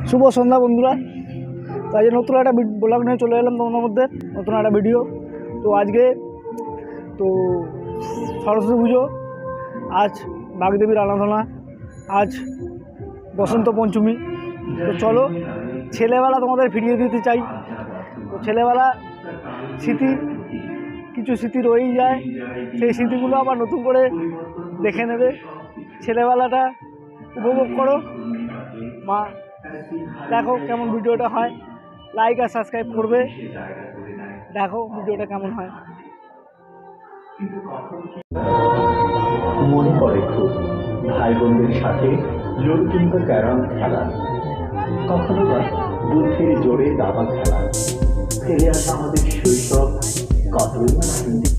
শুভ সন্ধ্যা বন্ধুরা। তাই যে নতুন একটা ব্লগ নিয়ে চলে এলাম তোমাদের মধ্যে, নতুন একটা ভিডিও। তো আজকে তো সরস্বতী পুজো, আজ বাগদেবীর আরাধনা, আজ বসন্ত পঞ্চমী। তো চলো ছেলেবেলা তোমাদের ফিরিয়ে দিতে চাই। তো ছেলেবেলা স্মৃতি, কিছু স্মৃতি রয়েই যায়, সেই স্মৃতিগুলো আবার নতুন করে দেখে নেবে। ছেলেবেলাটা উপভোগ করো। মা দেখো কেমন ভিডিওটা হয়, লাইক আর সাবস্ক্রাইব করবে। দেখো ভিডিওটা কেমন হয়। মনে পড়ে খুব ভাই বোনদের সাথে লুডো কিংবা ক্যারাম খেলা, কখনো বা বুদ্ধির জোরে দাবা খেলা। ফেলে আসা আমাদের শৈশব কতই না স্মৃতি।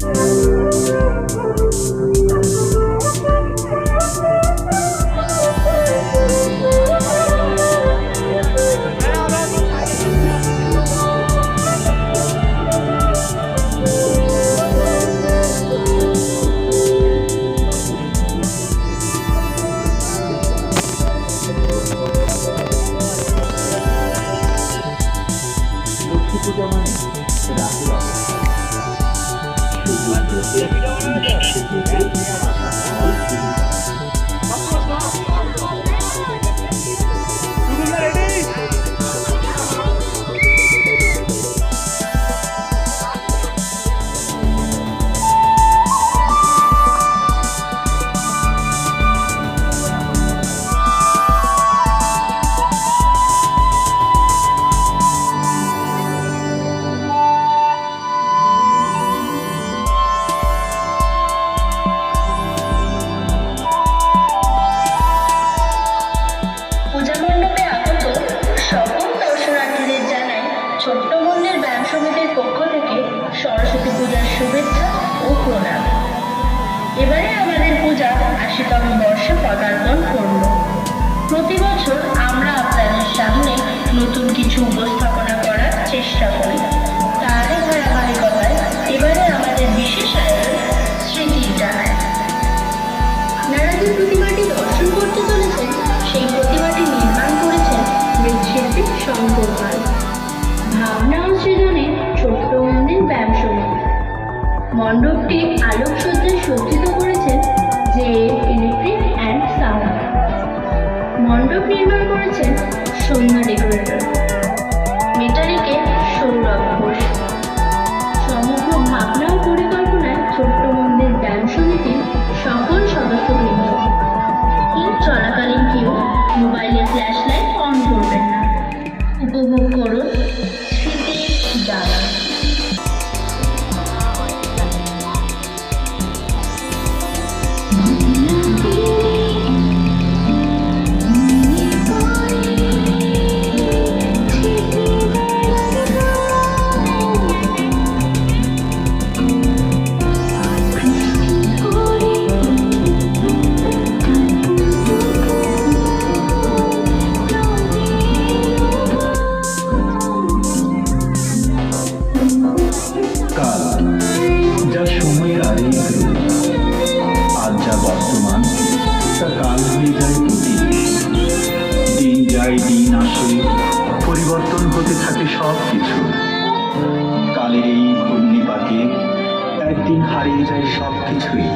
পূজা মানে রাতের সরস্বতী পূজার শুভেচ্ছা ও প্রণাম। এবারে আমাদের পূজা ৮০তম বর্ষে পদার্পণ করল। প্রতি বছর আমরা আপনাদের সামনে নতুন কিছু উপস্থাপনা করার চেষ্টা করি। তারই ধারাবাহিকতায় এবারে আমাদের বিশেষ আয়োজন স্মৃতির ডানায়। আপনারা যে প্রতিমাটি দর্শন করতে চলেছেন, সেই প্রতিমাটি নির্মাণ করেছেন মৃৎশিল্পী শঙ্কর পাল। ভাবনা ও সৃজনে ছোট্ট মন্দির ব্যায়াম সমিতি। মণ্ডপটি আলোকসজ্জায় সজ্জিত করেছেন ইলেকট্রিক অ্যান্ড সাউন্ড। মণ্ডপ নির্মাণ করেছেন সন্ধ্যা ডেকোরেটর। মেটালিকে সৌরভ ঘোষ। সমগ্র ভাবনা ও পরিকল্পনায় ছোট্ট মন্দির ব্যায়াম সমিতির সকল সদস্যবৃন্দ। চলাকালীন কেউ মোবাইলে ফ্ল্যাশ লাইট অন করবেন না। উপভোগ করুন স্মৃতির ডানা। দিন আসে, পরিবর্তন হতে থাকে সব কিছু। কালের এই ঘূর্ণিপাকে একদিন হারিয়ে যায় সব কিছুই।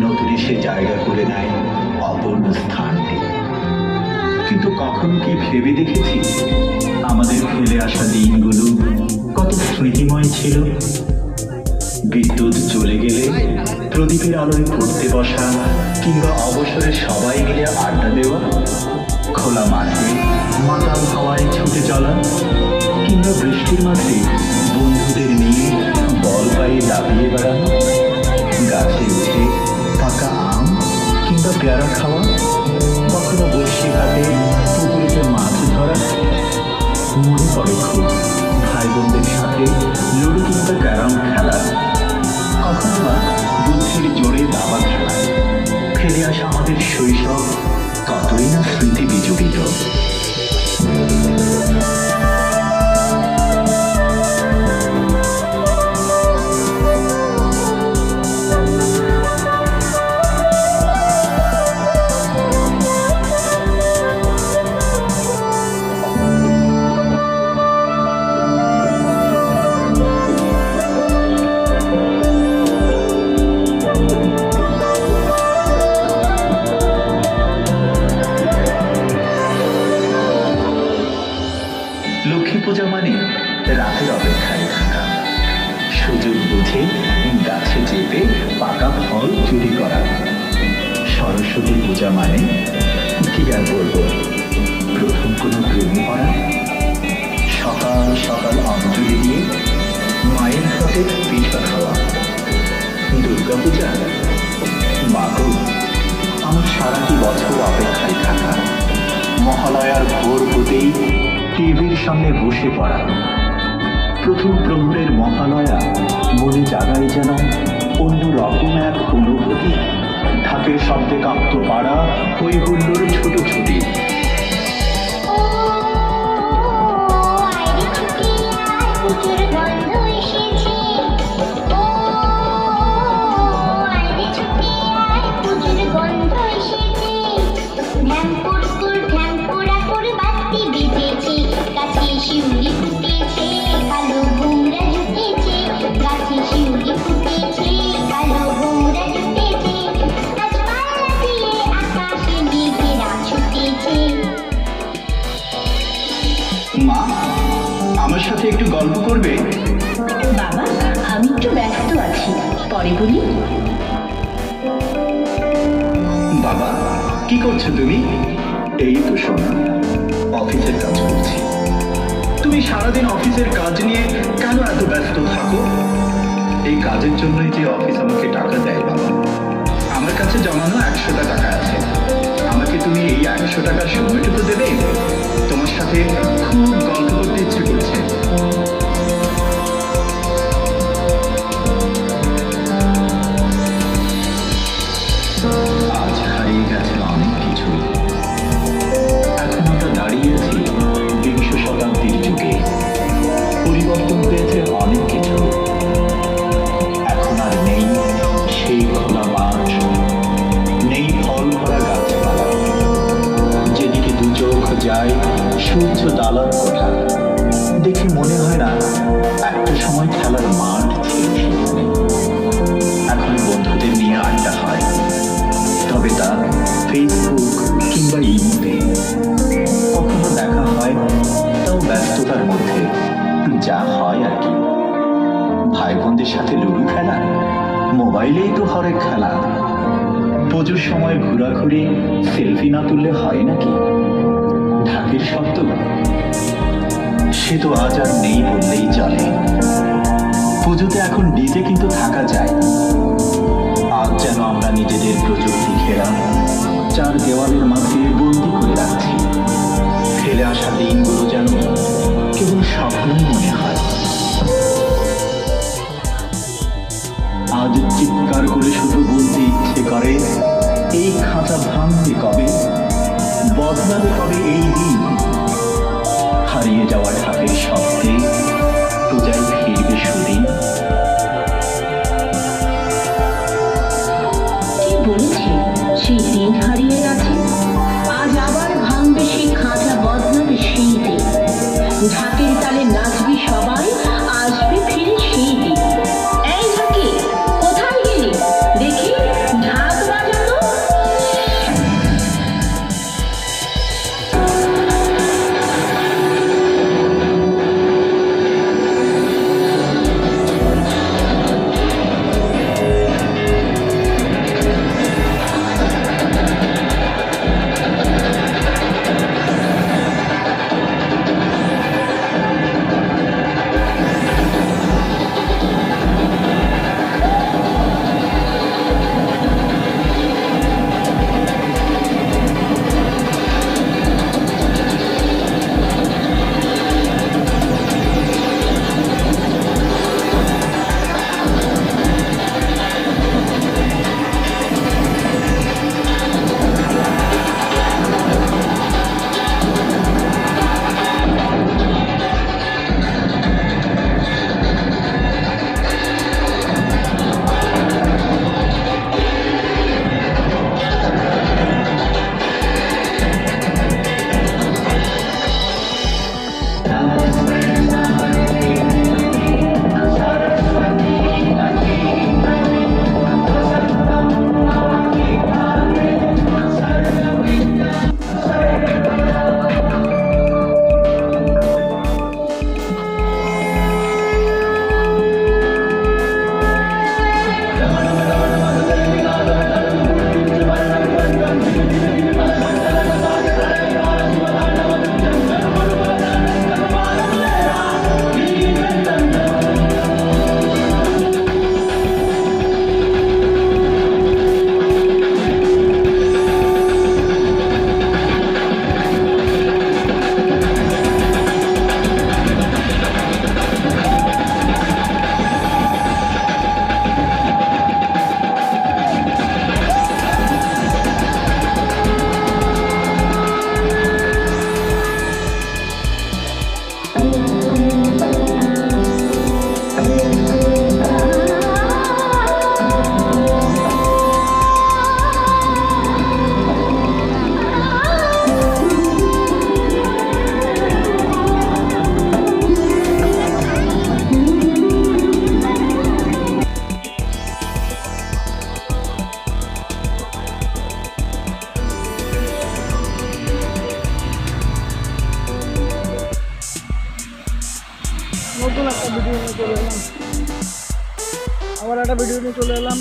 নতুন এসে জায়গা করে নেয় অপূর্ণ স্থানটি। কিন্তু কখনো কি ভেবে দেখেছি আমাদের ফেলে আসা দিনগুলো কত স্মৃতিময় ছিল? বিদ্যুৎ চলে গেলে প্রদীপের আলোয় পড়তে বসা, কিংবা অবসরে সবাই মিলে আড্ডা দেওয়া, খোলা মাঠে মাতাল হাওয়ায় ছুটে চলা, কিংবা বৃষ্টির মাঝে বন্ধুদের নিয়ে বল পায়ে দাপিয়ে বেড়ানো, গাছে উঠে পাকা আম কিংবা পেয়ারা খাওয়া, কখনো বড়শি হাতে পুকুরেতে মাছ ধরা। মনে পড়ে খুব ভাই বোনদের সাথে লুডো কিংবা ক্যারাম খেলা, কখনো বা বুদ্ধির জোরে দাবা খেলা। ফেলে আসা আমাদের শৈশব কতই না স্মৃতি বিজড়িত। পূজা মানে রাতের অপেক্ষায় থাকা, সুযোগ বুঝে গাছে চেপে পাকা ফল চুরি করা। সরস্বতী পূজা মানে কি আর বলবো, প্রথম কোনো প্রেমে পড়া, সকাল সকাল অঞ্জলি দিয়ে মায়ের হাতে পিঠা খাওয়া। দুর্গা পূজা মাগো, আমার সারাটি বছর অপেক্ষায় থাকা, মহালয়ার ভোর হতেই টিভির সামনে বসে পড়া। প্রথম প্রহরের মহালয়া মনে জাগায় যেন অন্য রকম এক অনুভূতি। ঢাকের শব্দে কাঁপত পাড়া, হই হুল্লোড় ছোট ছুটি। মা, আমার সাথে একটু গল্প করবে? বাবা, আমি একটু ব্যস্ত আছি, পরে বলি। বাবা, কি করছো তুমি? এই তো শোনো, অফিসের কাজ করছি। তুমি সারাদিন অফিসের কাজ নিয়ে কেন এত ব্যস্ত থাকো? এই কাজের জন্যই যে অফিস আমাকে টাকা দেয় বাবা। আমার কাছে জমানো 100টা টাকা আছে। আমাকে তুমি এই 100 টাকার সময়টুকু দেবে? তোমার সাথে খুব গল্প করতে ইচ্ছে করছে। আজ হারিয়ে গেছে অনেক কিছু, এখন আমরা দাঁড়িয়েছি বিংশ শতাব্দীর যুগে। পরিবর্তন হয়েছে অনেক কিছু, এখন আর নেই সেই খোলা মাঠ, নেই ফল ভরা গাছপালা। যেদিকে দু চোখ যায় সূর্য দালার কোঠা, দেখে মনে হয় না একটা সময় খেলার মাঠ ছিল সেখানে। এখন বন্ধুদের নিয়ে আড্ডা হয়, তবে তা ফেসবুক কিংবা ইমেলে। কখনো দেখা হয়, তাও ব্যস্ততার মধ্যে, যা হয় আর কি। ভাই বোনদের সাথে লুডু খেলা, মোবাইলেই তো হরেক খেলা। পুজোর সময় ঘোরাঘুরি, সেলফি না তুললে হয় নাকি? ঢাকের শব্দ, সে তো আজ আর নেই বললেই চলে। পুজোতে এখন ডিজে কিন্তু থাকা যায়। আজ যেন আমরা নিজেদের প্রযুক্তি ঘেরা চার দেওয়ালের মাঝে বন্দি করে রাখছি। ফেলে আসা দিনগুলো যেন কেবল স্বপ্নই মনে হয়। আজ চিৎকার করে শুধু বলতে ইচ্ছে করে, এই খাঁচা ভাঙবে কবে, বদলাবে কবে এই দিন। হারিয়ে যাওয়া ঢাকের শব্দে পূজায় ফিরবে সুদিন। কি বলেছে, সেই দিন হারিয়ে গেছে, আজ আবার ভাঙবে সেই খাঁচা, বদলাবে সেই দিন। ঢাকের তালে নাচবি সবাই, আসবে ফিরে সেই দিন। এই ঢাকি, কোথায় গেলি? দেখি ঢাক বাজানো। নতুন একটা ভিডিও নিয়ে চলে এলাম, আবার একটা ভিডিও নিয়ে চলে এলাম।